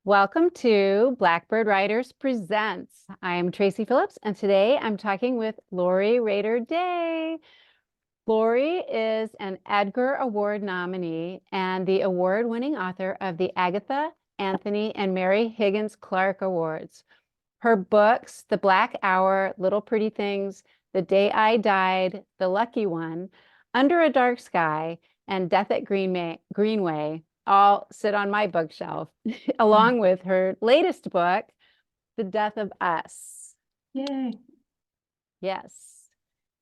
Welcome to Blackbird Writers Presents. I'm Tracey Phillips, and today I'm talking with Lori Rader-Day. Lori is an Edgar Award nominee and the award-winning author of the Agatha, Anthony, and Mary Higgins Clark Awards. Her books, The Black Hour, Little Pretty Things, The Day I Died, The Lucky One, Under a Dark Sky, and Death at Greenway all sit on my bookshelf, along with her latest book, The Death of Us. Yay. Yes.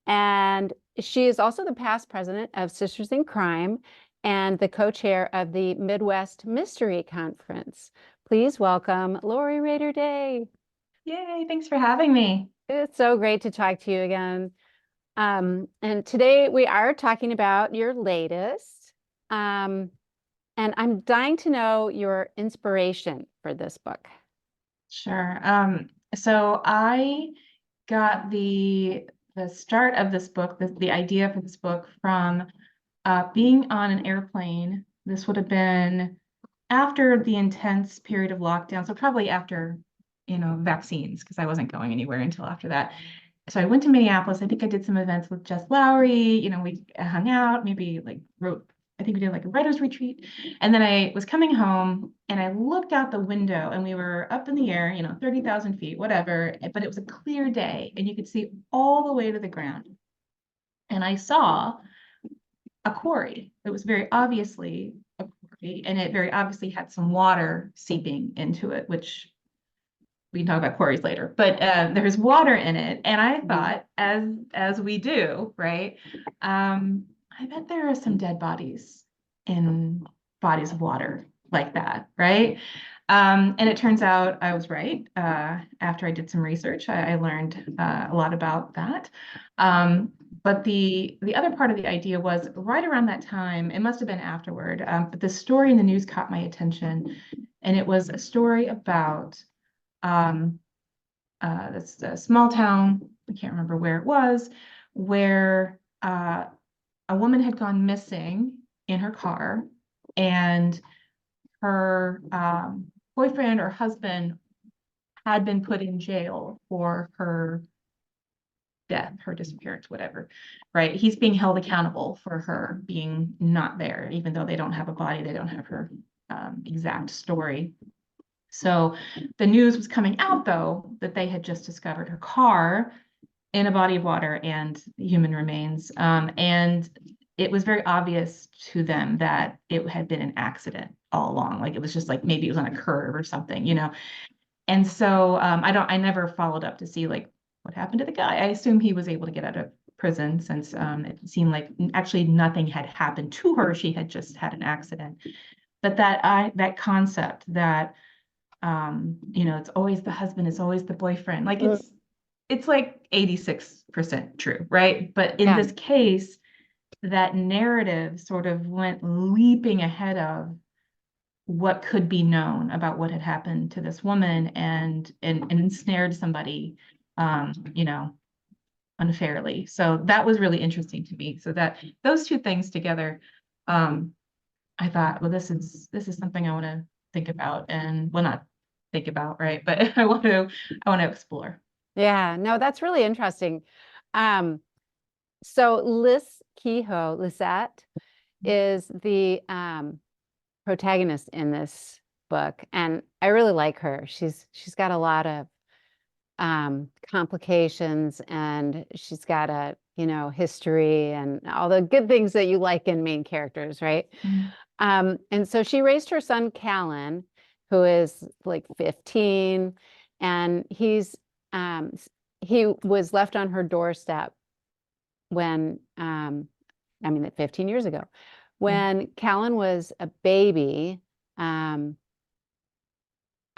And she is also the past president of Sisters in Crime and the co-chair of the Midwest Mystery Conference. Please welcome Lori Rader-Day. Yay, thanks for having me. It's so great to talk to you again. And today we are talking about your latest. And I'm dying to know your inspiration for this book. Sure. So I got the start of this book, the idea for this book from being on an airplane. This would have been after the intense period of lockdown, so probably after, vaccines, because I wasn't going anywhere until after that. So I went to Minneapolis. I think I did some events with Jess Lowry. We hung out, maybe like wrote. I think we did like a writer's retreat. And then I was coming home and I looked out the window and we were up in the air, 30,000 feet, whatever, but it was a clear day and you could see all the way to the ground. And I saw a quarry. It was very obviously a quarry, and it very obviously had some water seeping into it, which we can talk about quarries later, but there's water in it. And I thought, as we do, right? I bet there are some dead bodies in bodies of water like that, right? And it turns out I was right. After I did some research, I learned a lot about that. But the other part of the idea was right around that time, it must have been afterward, but the story in the news caught my attention. And it was a story about this small town, I can't remember where it was, where a woman had gone missing in her car, and her boyfriend or husband had been put in jail for her death, her disappearance, whatever, right? He's being held accountable for her being not there, even though they don't have a body, they don't have her exact story. So the news was coming out, though, that they had just discovered her car in a body of water and human remains. And it was very obvious to them that it had been an accident all along. Like it was just like maybe it was on a curve or something, And so I never followed up to see like what happened to the guy. I assume he was able to get out of prison since it seemed like actually nothing had happened to her. She had just had an accident. But that concept that it's always the husband, it's always the boyfriend. Like it's like 86% true, right? But in this case, that narrative sort of went leaping ahead of what could be known about what had happened to this woman and ensnared somebody, unfairly. So that was really interesting to me. So that those two things together, I thought, well, this is something I want to think about, and well, not think about, right? But I want to explore. Yeah, no, that's really interesting. So Lisette is the protagonist in this book, and I really like her. She's got a lot of complications, and she's got a history and all the good things that you like in main characters, right? And so she raised her son Callan, who is like 15, and he was left on her doorstep when 15 years ago, when Callan was a baby.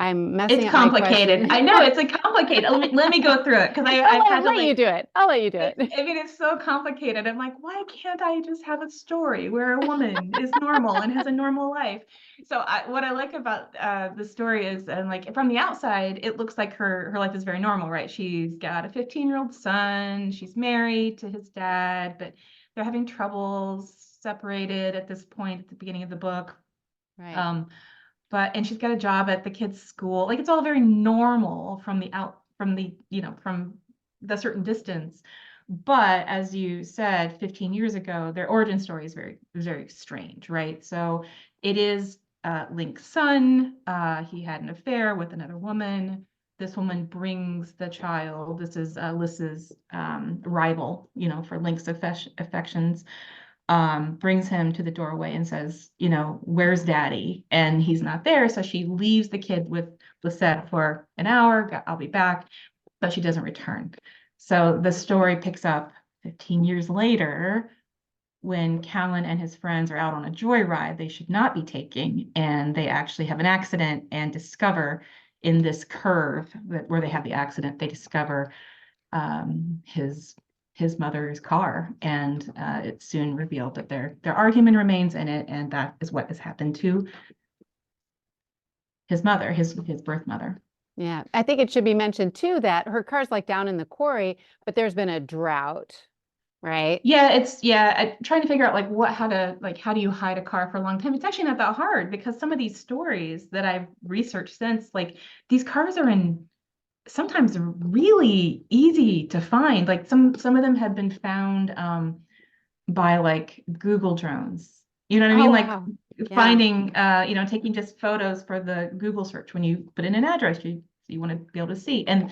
I'm messing It's up my complicated. question. I know it's complicated. Let me go through it because I've had to let you do it. I'll let you do it. I mean, it's so complicated. I'm like, why can't I just have a story where a woman is normal and has a normal life? So what I like about the story is, and like from the outside, it looks like her life is very normal, right? She's got a 15-year-old son. She's married to his dad, but they're having troubles, separated at this point at the beginning of the book. Right. and she's got a job at the kids' school. Like it's all very normal from from the certain distance. But as you said, 15 years ago, their origin story is very strange, right? So it is Link's son. He had an affair with another woman. This woman brings the child. This is Liz's rival, for Link's affections. Brings him to the doorway and says, where's daddy? And he's not there. So she leaves the kid with Lisette for an hour. I'll be back. But she doesn't return. So the story picks up 15 years later when Callan and his friends are out on a joyride they should not be taking, and they actually have an accident and discover in this curve where they have the accident, they discover his mother's car, and it's soon revealed that there are human remains in it, and that is what has happened to his mother, his birth mother. Yeah, I think it should be mentioned too that her car's like down in the quarry, but there's been a drought, right? Yeah, trying to figure out how do you hide a car for a long time? It's actually not that hard because some of these stories that I've researched since, like these cars are in sometimes really easy to find. Like some of them have been found by like Google drones. You know what I Oh, mean? Like wow. Yeah, finding taking just photos for the Google search when you put in an address you want to be able to see. And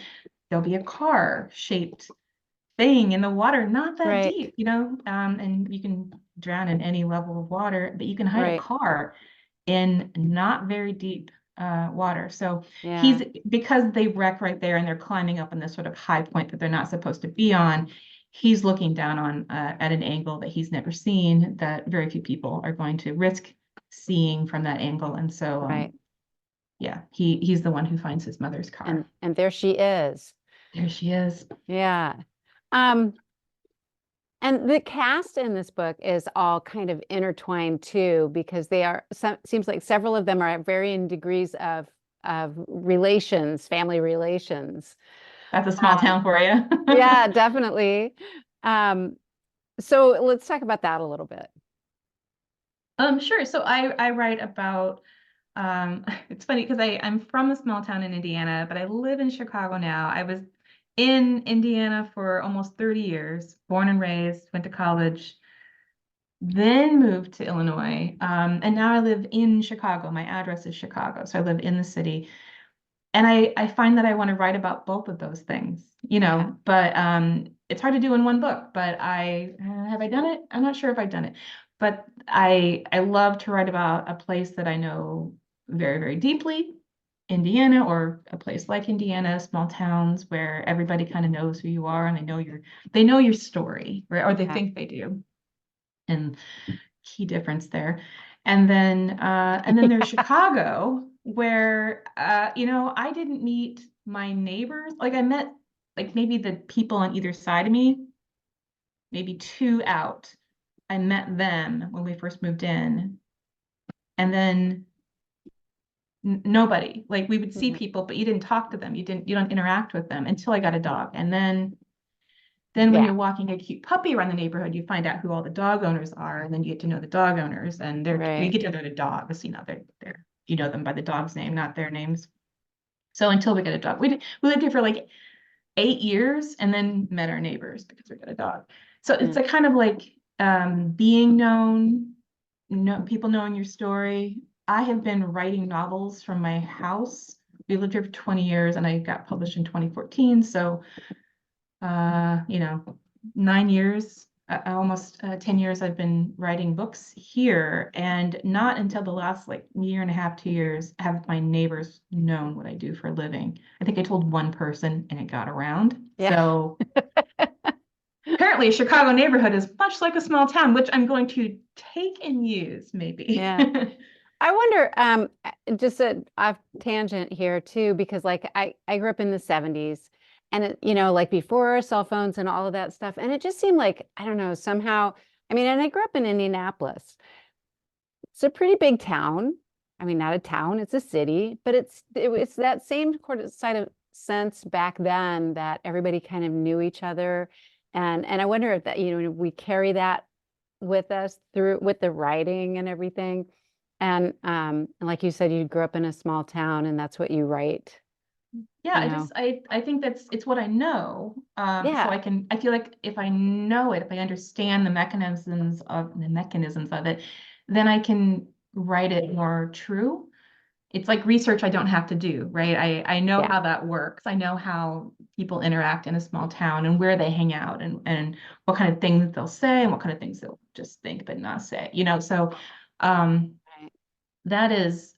there'll be a car shaped thing in the water, not that right, deep, and you can drown in any level of water, but you can hide a right. car in not very deep water. So Yeah, because they wreck right there and they're climbing up on this sort of high point that they're not supposed to be on, he's looking down on at an angle that he's never seen, that very few people are going to risk seeing from that angle. And so, right. yeah, he's the one who finds his mother's car. And there she is. There she is. Yeah. Um, and the cast in this book is all kind of intertwined too, because they are seems like several of them are at varying degrees of relations, family relations. That's a small Um, town for you. yeah, definitely. Um, so let's talk about that a little bit. Sure. So I write about it's funny because I'm from a small town in Indiana, but I live in Chicago now. I was in Indiana for almost 30 years, born and raised, went to college, then moved to Illinois. And now I live in Chicago. My address is Chicago. So I live in the city. And I find that I want to write about both of those things, Yeah, but it's hard to do in one book. But have I done it? I'm not sure if I've done it, but I love to write about a place that I know very, very deeply, Indiana, or a place like Indiana, small towns where everybody kind of knows who you are and they know your story, right? Or they yeah. think they do. And key difference there. And then there's Chicago, where I didn't meet my neighbors. Like I met like maybe the people on either side of me, maybe two out. I met them when we first moved in. And then nobody. Like we would see Mhm. people, but you didn't talk to them. You don't interact with them until I got a dog. And then when Yeah, you're walking a cute puppy around the neighborhood, you find out who all the dog owners are, and then you get to know the dog owners, and we right. get to know the dogs. They're you know them by the dog's name, not their names. So until we get a dog, we lived here for like 8 years, and then met our neighbors because we got a dog. So it's Yeah. a kind of like being known, people knowing your story. I have been writing novels from my house. We lived here for 20 years, and I got published in 2014. So 9 years, almost 10 years, I've been writing books here. And not until the last like year and a half, 2 years, have my neighbors known what I do for a living. I think I told one person and it got around. Yeah. So apparently a Chicago neighborhood is much like a small town, which I'm going to take and use maybe. Yeah. I wonder, just a off tangent here too, because like I grew up in the 70s and like before cell phones and all of that stuff. And it just seemed like, I don't know, somehow, I mean, and I grew up in Indianapolis. It's a pretty big town. I mean, not a town, it's a city, but it's that same side of sense back then that everybody kind of knew each other. And I wonder if that, we carry that with us through with the writing and everything. And like you said, you grew up in a small town and that's what you write, Yeah, you know? I think it's what I know. So Yeah, I feel like if I know it, if I understand the mechanisms of it, then I can write it more true. It's like research I don't have to do, right? I know yeah, how that works. I know how people interact in a small town and where they hang out and what kind of things they'll say and what kind of things they'll just think but not say, so um right. that is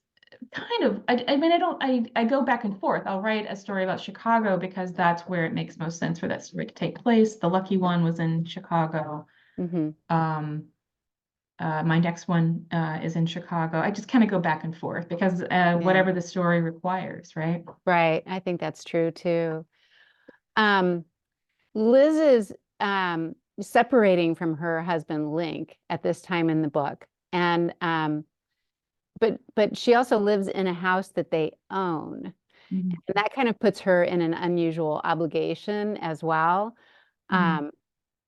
kind of, I mean, I go back and forth. I'll write a story about Chicago because that's where it makes most sense for that story to take place. The Lucky One was in Chicago. Hmm. Um, my next one is in Chicago. I just kind of go back and forth because Yeah, whatever the story requires, right? right. I think that's true too. Um, Liz is separating from her husband Link at this time in the book. And but she also lives in a house that they own. Mhm. And that kind of puts her in an unusual obligation as well. Mhm. Um,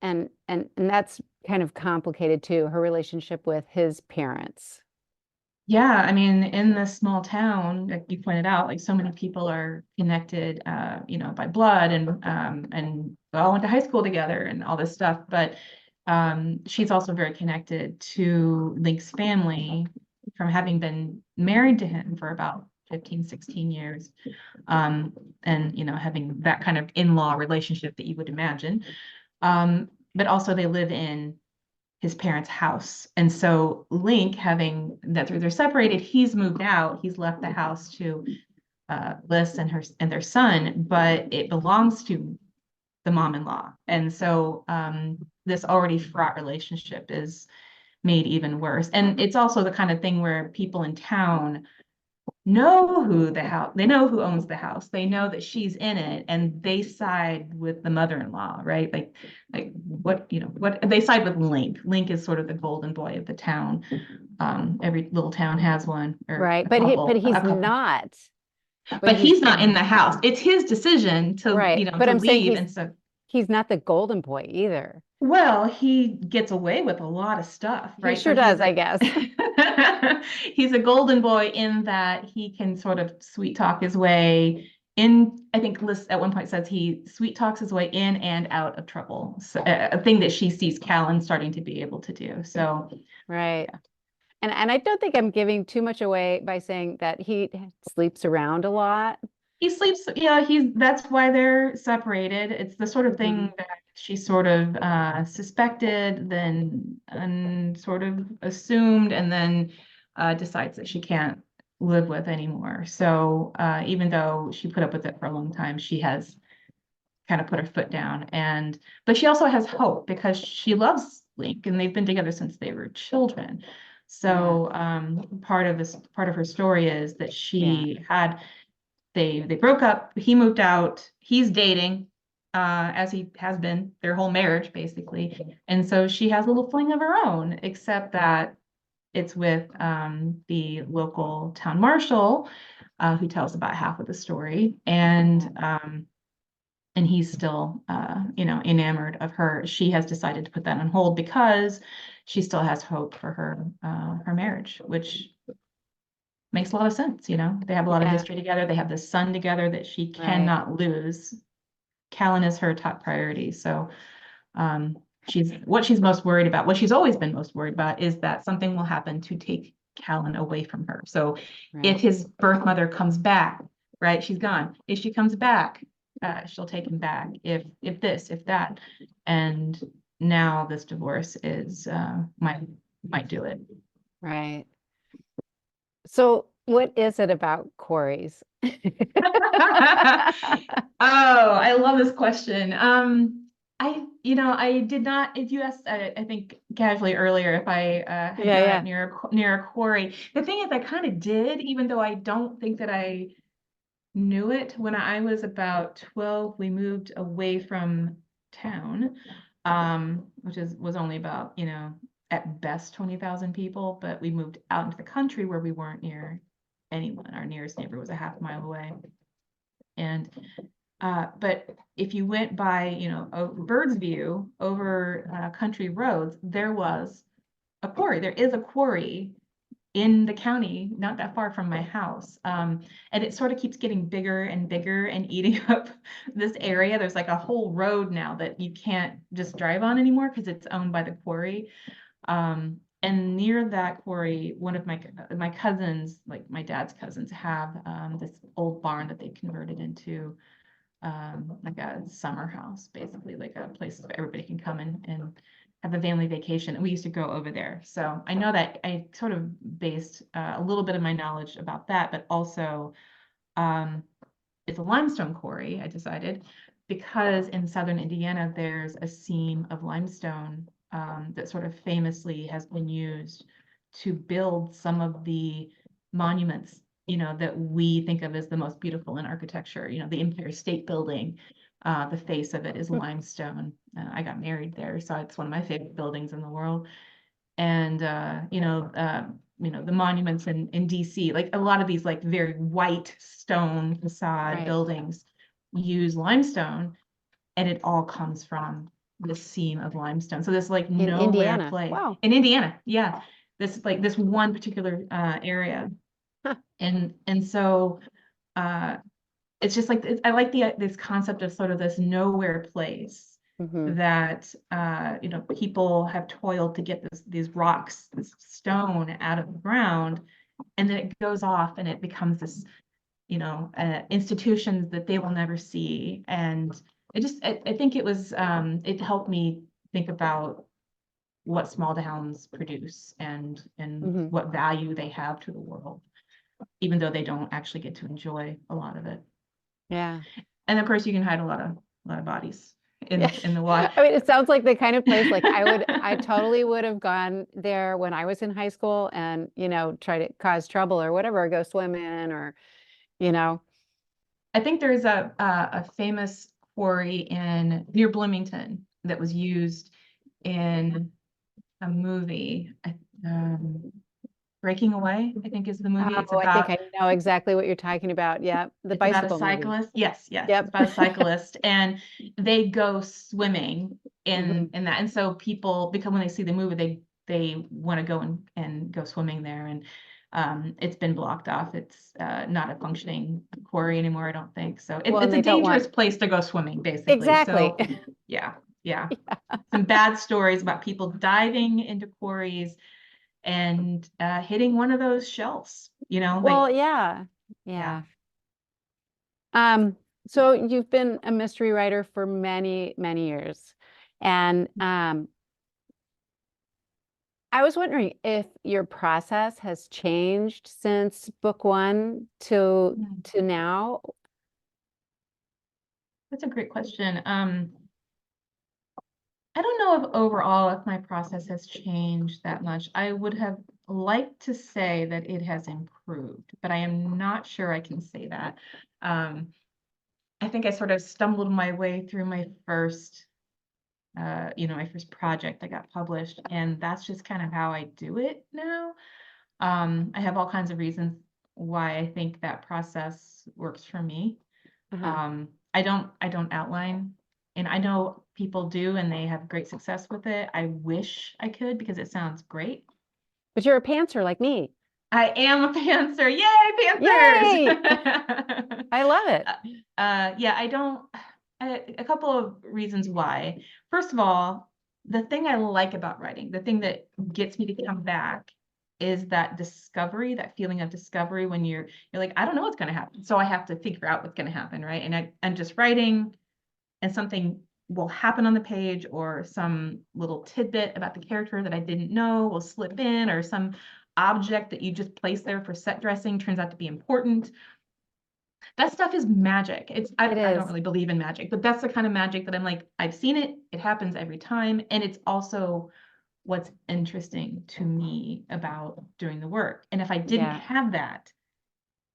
and that's kind of complicated too, her relationship with his parents. Yeah, I mean, in this small town, like you pointed out, like so many people are connected, by blood and they all went to high school together and all this stuff. But she's also very connected to Link's family from having been married to him for about 15, 16 years. Um, and having that kind of in-law relationship that you would imagine. But also they live in his parents' house. And so Link, having that they're separated, he's moved out. He's left the house to Liz and their son, but it belongs to the mom-in-law. And so this already fraught relationship is made even worse. And it's also the kind of thing where people in town know they know who owns the house. They know that she's in it and they side with the mother-in-law, right? Like what they side with Link. Link is sort of the golden boy of the town. Every little town has one or Right. a But couple, he's not when but he's he's not in the house. It's his decision to, right. But to I'm saying leave. And so, he's not the golden boy either. well, he gets away with a lot of stuff, He right? So sure does, he's I a guess. he's a golden boy in that he can sort of sweet talk his way in. I think Liz at one point says he sweet talks his way in and out of trouble. So, a thing that she sees Callan starting to be able to do. So Right. yeah. And I don't think I'm giving too much away by saying that he sleeps around a lot. He sleeps, yeah, that's why they're separated. It's the sort of Hmm. thing that she sort of suspected, then and sort of assumed, and then decides that she can't live with anymore. So even though she put up with it for a long time, she has kind of put her foot down. But she also has hope because she loves Link and they've been together since they were children. Yeah. So part of her story is that Yeah. they broke up. He moved out. He's dating, as he has been their whole marriage, basically. And so she has a little fling of her own, except that it's with the local town marshal, who tells about half of the story. And he's still, enamored of her. She has decided to put that on hold because she still has hope for her marriage, which makes a lot of sense. They have a lot of Yeah. history together. They have this son together that she Right. cannot lose. Callan is her top priority. So she's most worried about, what she's always been most worried about is that something will happen to take Callan away from her. So if Right. his birth mother comes back, right, she's gone. If she comes back, she'll take him back. If this, if that. And now this divorce is might do it. Right. So what is it about Corey's? Oh, I love this question. I did not, if you asked, I think casually earlier, if I had Yeah, grown up yeah. near a quarry. The thing is, I kind of did, even though I don't think that I knew it. When I was about 12, we moved away from town, which was only about, at best 20,000 people, but we moved out into the country where we weren't near anyone. Our nearest neighbor was a half mile away. And but if you went by, a bird's view over country roads, there was a quarry. There is a quarry in the county, not that far from my house. And it sort of keeps getting bigger and bigger and eating up this area. There's like a whole road now that you can't just drive on anymore because it's owned by the quarry. And near that quarry, one of my cousins, like my dad's cousins, have this old barn that they converted into like a summer house, basically, like a place where everybody can come and have a family vacation. And we used to go over there. So I know that I sort of based a little bit of my knowledge about that, but also um, it's a limestone quarry, I decided, because in southern Indiana, there's a seam of limestone that sort of famously has been used to build some of the monuments, that we think of as the most beautiful in architecture. The Empire State Building, the face of it is limestone. I got married there, so it's one of my favorite buildings in the world. And the monuments in DC, like a lot of these like very white stone facade Right. buildings use limestone, and it all comes from this seam of limestone. So there's like In nowhere Indiana. place Wow. in Indiana, yeah. This one particular area, Huh. and so it's just like I like this concept of sort of this nowhere place Hmm. that people have toiled to get these rocks, this stone out of the ground, and then it goes off and it becomes this institutions that they will never see. And I think it helped me think about what small towns produce and Hmm. what value they have to the world, even though they don't actually get to enjoy a lot of it. Yeah. And of course, you can hide a lot of bodies Yeah. in the water. I mean, it sounds like the kind of place like I totally would have gone there when I was in high school and, try to cause trouble or whatever, or go swim in or, you know. I think there's a famous quarry in near Bloomington that was used in a movie. Breaking Away, I think is the movie. Oh, I think I know exactly what you're talking about. Yeah, the It's about a bicycle movie. cyclist. Yes, yes, it's Yep. about a cyclist, and they go swimming Hmm. in that. And so people, because when they see the movie, they want to go and go swimming there. And it's been blocked off. It's not a functioning quarry anymore, I don't think. So Well, and it's a they don't want dangerous place to go swimming, basically. exactly. So yeah, yeah. Some bad stories about people diving into quarries and hitting one of those shells. Well, yeah. Yeah. Yeah. Um, so you've been a mystery writer for many, many years. And I was wondering if your process has changed since book one Mhm. to now. That's a great question. I don't know if overall if my process has changed that much. I would have liked to say that it has improved, but I am not sure I can say that. Um, I think I sort of stumbled my way through my first project that got published, and that's just kind of how I do it now. I have all kinds of reasons why I think that process works for me. Uh-huh. I don't outline, and I know people do and they have great success with it. I wish I could because it sounds great. But you're a pantser like me. I am a pantser. Yay, Yay! Panthers! I love it. Yeah, I don't. A couple of reasons why. First of all, the thing I like about writing, the thing that gets me to come back, is that discovery, that feeling of discovery when you're like, I don't know what's going to happen, so I have to figure out what's going to happen, right? And I'm just writing, and something will happen on the page, or some little tidbit about the character that I didn't know will slip in, or some object that you just placed there for set dressing turns out to be important. That stuff is magic. It I don't is. really believe in magic, but that's the kind of magic that I'm like, I've seen it. It happens every time. And it's also what's interesting to me about doing the work. And if I didn't Yeah. have that,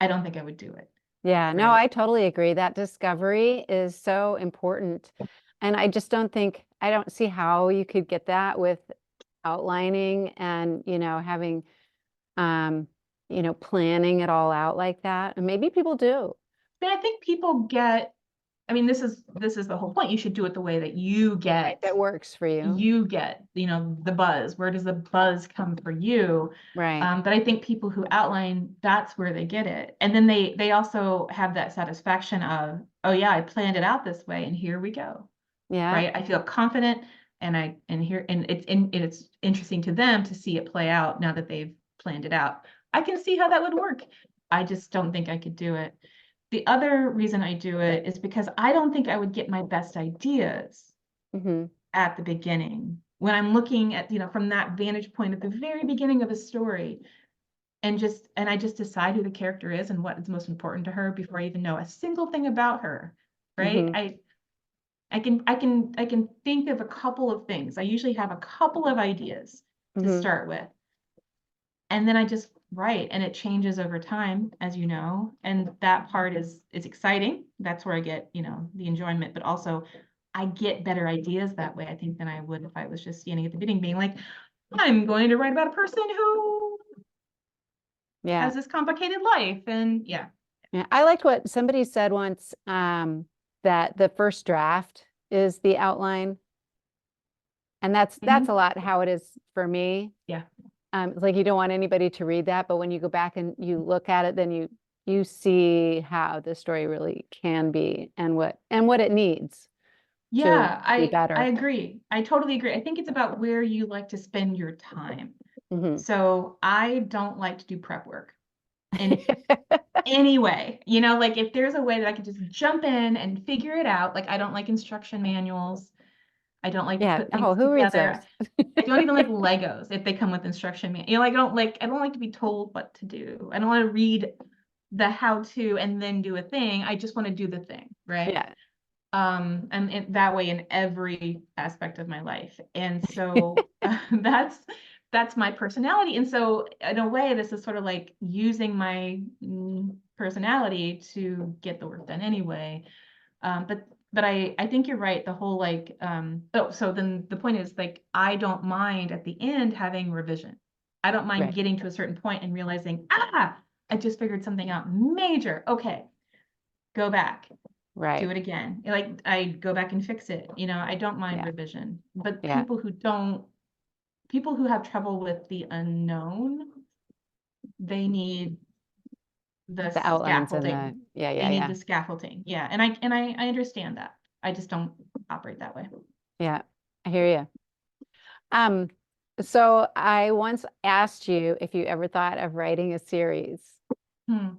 I don't think I would do it. Yeah. No, Right. I totally agree. That discovery is so important. And I just don't think, I don't see how you could get that with outlining and, having, um, planning it all out like that. And maybe people do. But I think people get I mean, this is the whole point. You should do it the way that you get, That works for you. the buzz. Where does the buzz come for you? Right. But I think people who outline, that's where they get it. And then they also have that satisfaction of, oh yeah, I planned it out this way and here we go. Yeah. Right. I feel confident and it's interesting to them to see it play out now that they've planned it out. I can see how that would work. I just don't think I could do it. The other reason I do it is because I don't think I would get my best ideas Mm-hmm. at the beginning when I'm looking at, from that vantage point at the very beginning of a story, and I just decide who the character is and what is most important to her before I even know a single thing about her. Right. Mm-hmm. I can think of a couple of things. I usually have a couple of ideas to Mm-hmm. start with. And then I just write, and it changes over time, as you know. And that part is exciting. That's where I get, the enjoyment, but also I get better ideas that way, I think, than I would if I was just standing at the beginning being like, I'm going to write about a person who Yeah. has this complicated life. And yeah. Yeah. I liked what somebody said once, that the first draft is the outline. And that's a Mhm. lot how it is for me. Yeah. It's like you don't want anybody to read that, but when you go back and you look at it, then you see how the story really can be and what it needs to Yeah, be I better. agree. I totally agree. I think it's about where you like to spend your time. Hmm. So I don't like to do prep work in any way. Like if there's a way that I could just jump in and figure it out, like I don't like instruction manuals. I don't like to Yeah. put Oh, things who reads together. those? I don't even like Legos if they come with instruction manual. I don't like to be told what to do. I don't want to read the how to and then do a thing. I just want to do the thing, right? Yeah. And that way in every aspect of my life. And so that's my personality. And so in a way, this is sort of like using my personality to get the work done anyway. But I think you're right. The whole like, so then the point is like, I don't mind at the end having revision. I don't mind Right. getting to a certain point and realizing, I just figured something out major. Okay, go back, do Right. it again. Like I go back and fix it. I don't mind Yeah. revision. But Yeah. people who have trouble with the unknown, they need the The outlines and scaffolding. yeah, They yeah, need yeah. the scaffolding. Yeah. And I understand that. I just don't operate that way. Yeah. I hear you. Um, so I once asked you if you ever thought of writing a series. Hmm.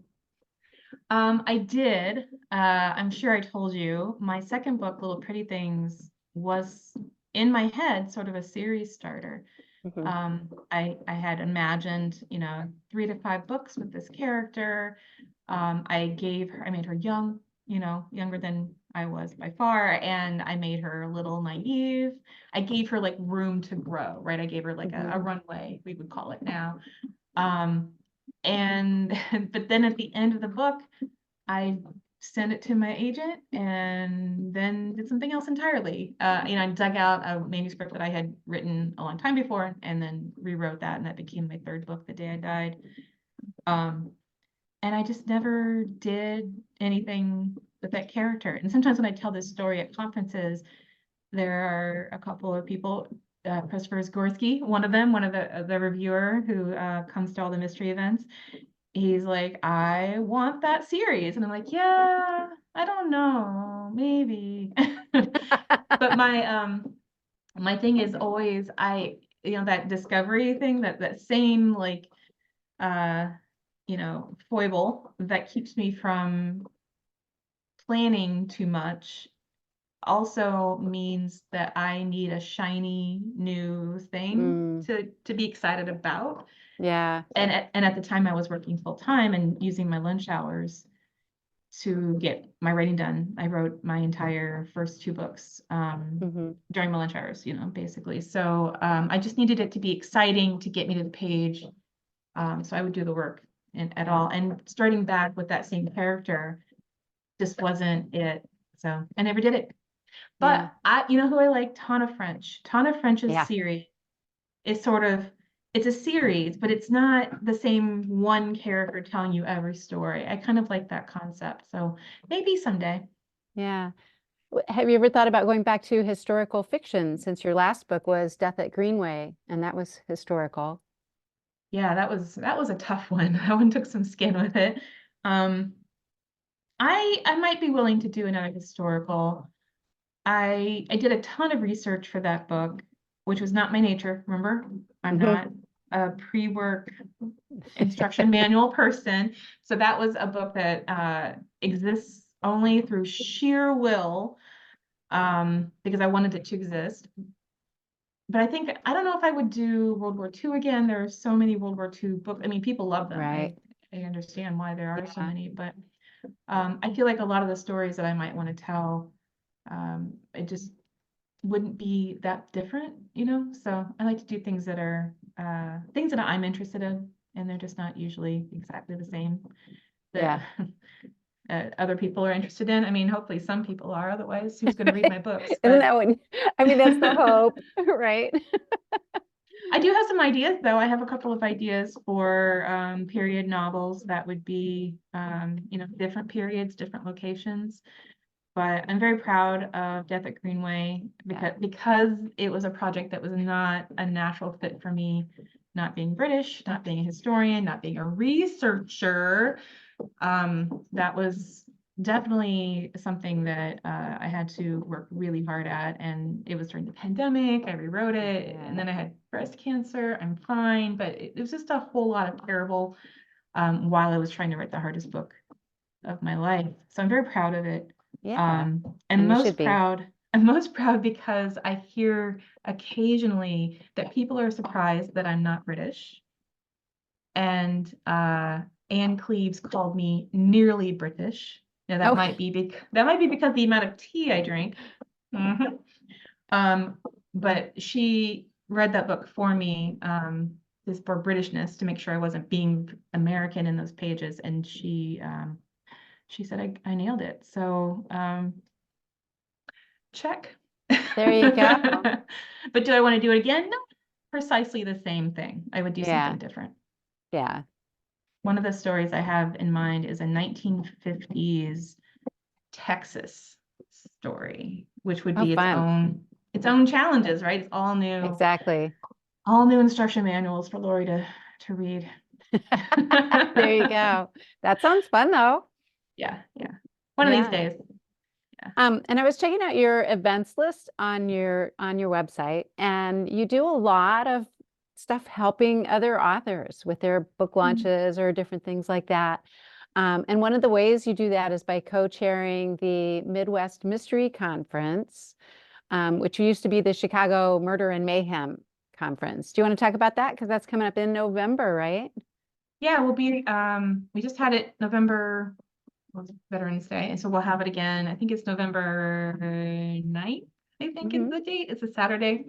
I did. I'm sure I told you my second book, Little Pretty Things, was in my head sort of a series starter. Mhm. I had imagined, 3 to 5 books with this character. I made her young, younger than I was by far, and I made her a little naive. I gave her like room to grow, right? I gave her like a Mhm. runway, we would call it now. Um, and but then at the end of the book, I sent it to my agent and then did something else entirely. I dug out a manuscript that I had written a long time before and then rewrote that, and that became my third book the day I died. Um, and I just never did anything with that character. And sometimes when I tell this story at conferences, there are a couple of people, Christopher Zgorski, one of them, one of the reviewer who comes to all the mystery events. He's like, I want that series. And I'm like, yeah, I don't know, maybe. But my thing is always that discovery thing, that same like uh foible that keeps me from planning too much also means that I need a shiny new thing Mm, to be excited about. yeah. And at the time I was working full time and using my lunch hours to get my writing done. I wrote my entire first 2 books Hmm. during my lunch hours, basically. So I just needed it to be exciting to get me to the page. So I would do the work at Yeah. all. And starting back with that same character just wasn't it. So I never did it. Yeah. But you know who I like? Tana French. Tana French's Yeah. series is sort of, it's a series, but it's not the same one character telling you every story. I kind of like that concept. So maybe someday. Yeah. Have you ever thought about going back to historical fiction since your last book was Death at Greenway and that was historical? Yeah, that was a tough one. That one took some skin with it. Um, I might be willing to do another historical. I did a ton of research for that book, which was not my nature. Remember, I'm Mhm. not a pre-work instruction manual person. So that was a book that exists only through sheer will, because I wanted it to exist. But I don't know if I would do World War II again. There are so many World War II books. I mean, people love them. Right. I understand why there are so Yeah. many, but I feel like a lot of the stories that I might want to tell, it just wouldn't be that different, you know? So I like to do things that are things that I'm interested in, and they're just not usually exactly the same that Yeah. other people are interested in. I mean, hopefully some people are, otherwise who's going to read my books? Isn't But that what, I mean, that's the hope, right? I do have some ideas, though. I have a couple of ideas for period novels that would be, different periods, different locations. But I'm very proud of Death at Greenway Yeah. because it was a project that was not a natural fit for me, not being British, not being a historian, not being a researcher. That was definitely something that I had to work really hard at. And it was during the pandemic. I rewrote it, Yeah. and then I had breast cancer. I'm fine, but it was just a whole lot of terrible while I was trying to write the hardest book of my life. So I'm very proud of it. Yeah. Um, and And you should be. I'm most proud because I hear occasionally that people are surprised that I'm not British. And Anne Cleves called me nearly British. Now Oh, that might be because the amount of tea I drink. Mhm. Um, but she read that book for me, just for Britishness to make sure I wasn't being American in those pages, and she said I nailed it. So check. there you go. But do I want to do it again? No, precisely the same thing. I would do Yeah. something different. Yeah. One of the stories I have in mind is a 1950s Texas story, which would Oh, be fun. its own challenges, right? It's Exactly. all new instruction manuals for Lori to read. There you go. That sounds fun though. Yeah, yeah. One of these Yeah. days. Yeah. And I was checking out your events list on your website, and you do a lot of stuff helping other authors with their book Mm. launches or different things like that. And one of the ways you do that is by co-chairing the Midwest Mystery Conference, which used to be the Chicago Murder and Mayhem Conference. Do you want to talk about that? Because that's coming up in November, right? Yeah, we just had it November, was Veterans Day, and so we'll have it again. I think it's November 9th, I think is Hmm. the date. It's a Saturday.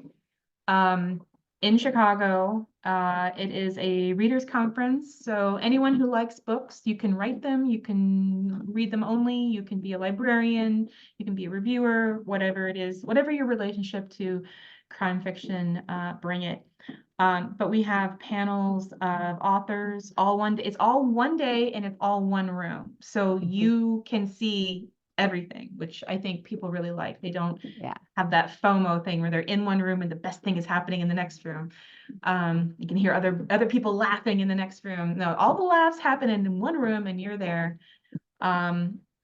Um, in Chicago. It is a readers conference. So anyone who likes books, you can write them, you can read them only, you can be a librarian, you can be a reviewer, whatever it is, whatever your relationship to crime fiction, bring it. But we have panels of authors, it's all one day and it's all one room. So Hmm. you can see everything, which I think people really like. They don't Yeah. have that FOMO thing where they're in one room and the best thing is happening in the next room. You can hear other people laughing in the next room. No, all the laughs happen in one room and you're there.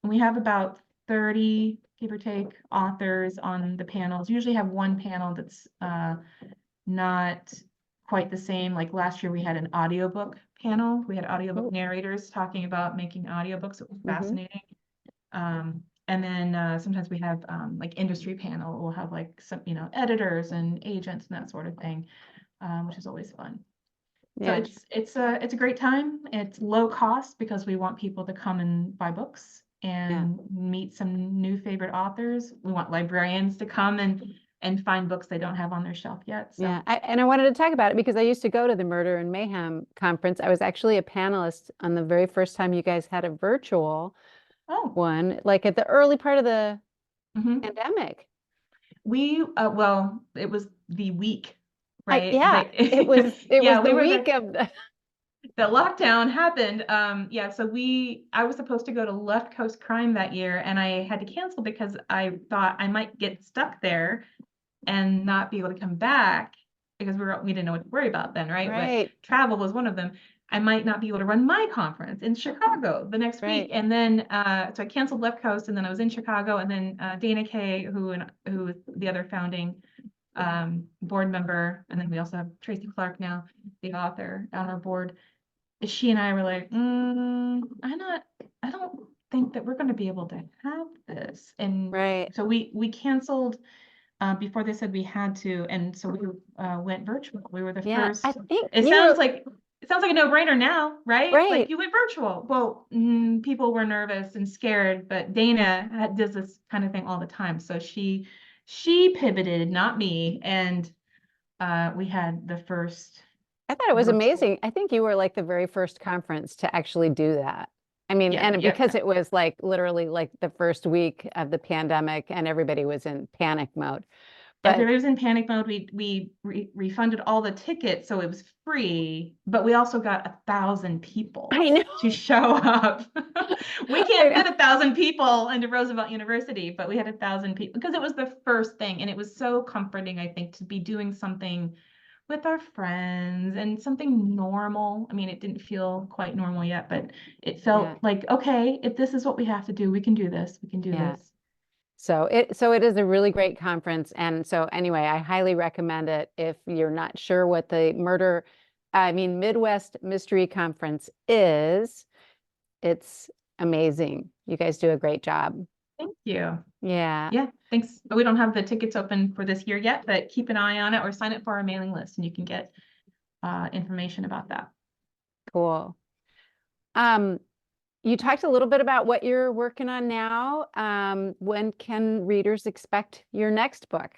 We have about 30, give or take, authors on the panels. Usually have one panel that's not quite the same. Like last year we had an audiobook panel. We had audiobook Oh, narrators talking about making audiobooks. It was mm-hmm. fascinating. And then sometimes we have like industry panel. We'll have like some, editors and agents and that sort of thing, which is always fun. So Yeah. it's a great time. It's low cost because we want people to come and buy books Yeah. and meet some new favorite authors. We want librarians to come and find books they don't have on their shelf yet. So, Yeah, and I wanted to talk about it because I used to go to the Murder and Mayhem conference. I was actually a panelist on the very first time you guys had a virtual oh, one, like at the early part of the mhm. pandemic. Well, it was the week, I right? yeah, it was Yeah, we the were week there. of the the lockdown happened. Yeah, so I was supposed to go to Left Coast Crime that year, and I had to cancel because I thought I might get stuck there and not be able to come back because we didn't know what to worry about then, right? But Right, travel was one of them. I might not be able to run my conference in Chicago the next week. right. And then so I canceled Left Coast, and then I was in Chicago, and then Dana Kay, who is the other founding board member, and then we also have Tracy Clark now, the author, on our board. She and I were like, I don't think that we're going to be able to have this. And Right. so we canceled before they said we had to, and so we went virtual. We were the Yeah, I first. think It you sounds were like it sounds like a no-brainer now, right? Like right. you went virtual. Well, people were nervous and scared, but Dana does this kind of thing all the time. So she pivoted, not me, and we had the first I thought it was virtual. amazing. I think you were like the very first conference to actually do that. I mean, Yeah, and because yep. it was like literally like the first week of the pandemic and everybody was in panic mode. But Everybody was in panic mode. We refunded all the tickets, so it was free, but we also got 1,000 people I know, to show up. We I can't know. fit 1,000 people into Roosevelt University, but we had 1,000 people because it was the first thing, and it was so comforting, I think, to be doing something with our friends and something normal. I mean, it didn't feel quite normal yet, but it Yeah, felt like, okay, if this is what we have to do, we can do this. We can do yeah. this. So it is a really great conference. And so anyway, I highly recommend it if you're not sure what the Midwest Mystery Conference is. It's amazing. You guys do a great job. Thank you. Yeah, Yeah, thanks. We don't have the tickets open for this year yet, but keep an eye on it or sign up for our mailing list and you can get information about that. cool. Um, you talked a little bit about what you're working on now. When can readers expect your next book?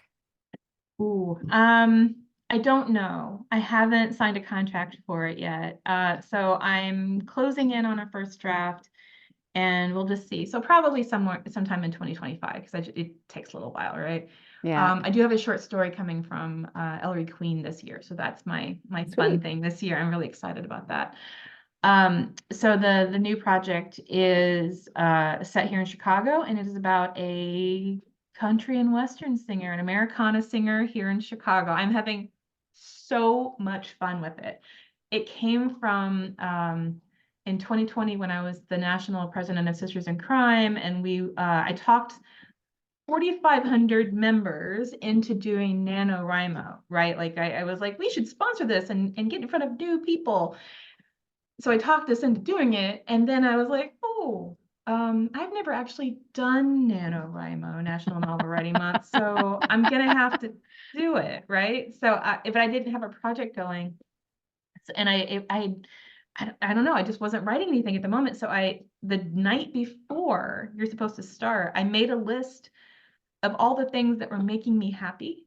Ooh, I don't know. I haven't signed a contract for it yet. So I'm closing in on a first draft and we'll just see. So probably sometime in 2025 because it takes a little while, right? Yeah, I do have a short story coming from Ellery Queen this year, so that's my fun sweet. thing this year. I'm really excited about that. So the new project is set here in Chicago, and it is about a country and western singer, an Americana singer here in Chicago. I'm having so much fun with it. It came from in 2020 when I was the national president of Sisters in Crime, and I talked 4,500 members into doing NaNoWriMo, right? Like I was like, we should sponsor this and get in front of new people. So I talked us into doing it, and then I was like, oh, I've never actually done NaNoWriMo, National Novel Writing Month, so I'm gonna have to do it, right? So if I didn't have a project going, and I don't know, I just wasn't writing anything at the moment. So the night before you're supposed to start, I made a list of all the things that were making me happy: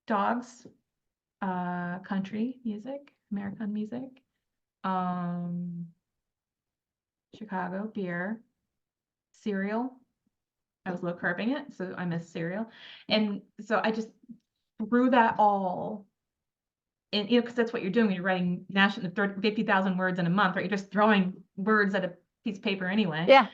dogs, country music, American music, um, Chicago beer, cereal. I was low carbing it, so I miss cereal. And so I just threw that all in, because that's what you're doing when you're writing national 50,000 words in a month, right? You're just throwing words at a piece of paper anyway, Yeah.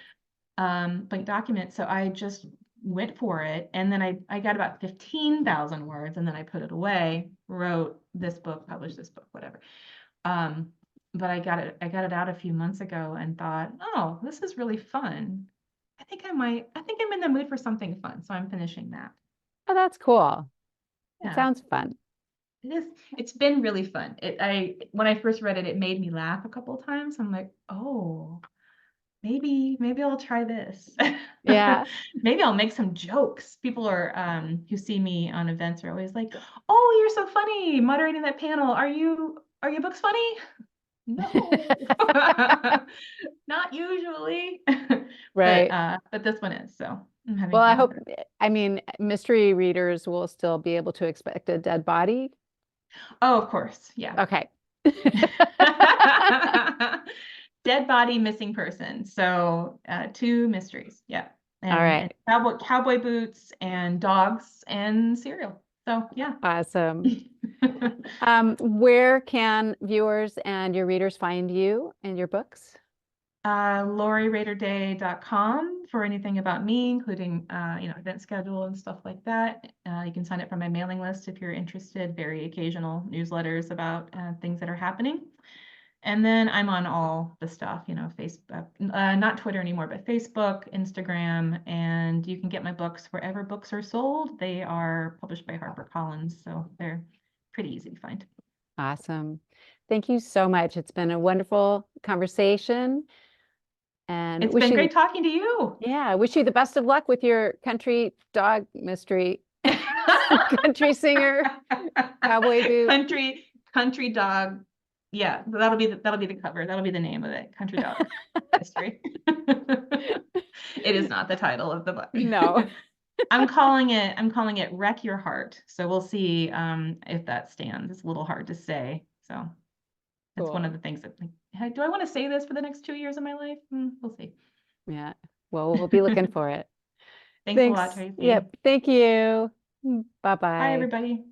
blank document. So I just went for it. And then I got about 15,000 words, and then I put it away, wrote this book, published this book, whatever. Um, but I got it out a few months ago and thought, oh, this is really fun. I think I'm in the mood for something fun. So I'm finishing that. Oh, that's cool. It Yeah, sounds fun. it is. It's been really fun. When I first read it, it made me laugh a couple of times. I'm like, oh, maybe I'll try this. Yeah. Maybe I'll make some jokes. People who see me on events are always like, oh, you're so funny moderating that panel. Are your books funny? No. Not usually. Right. But this one is, so I'm having Well, I fun with hope, it. mystery readers will still be able to expect a dead body. Oh, of course. Yeah. Okay. Dead body, missing person. So two mysteries. Yeah. All And right. cowboy boots and dogs and cereal. So yeah. Awesome. Where can viewers and your readers find you and your books? LoriRader-Day.com for anything about me, including event schedule and stuff like that. You can sign up for my mailing list if you're interested. Very occasional newsletters about things that are happening. And then I'm on all the stuff, Facebook, not Twitter anymore, but Facebook, Instagram, and you can get my books wherever books are sold. They are published by HarperCollins, so they're pretty easy to find. Awesome. Thank you so much. It's been a wonderful conversation. And It's been great talking to you. Yeah, I wish you the best of luck with your country dog mystery. Country singer, cowboy boot. Country dog. Yeah, that'll be the cover. That'll be the name of it. Country dog mystery. It is not the title of the book. No. I'm calling it Wreck Your Heart. So we'll see if that stands. It's a little hard to say. So that's one of the things that, like, do I want to say this for the next 2 years of my life? We'll see. Yeah. Well, we'll be looking for it. Thanks a lot, Tracy. Yep. Thank you. Bye, Bye-bye. everybody.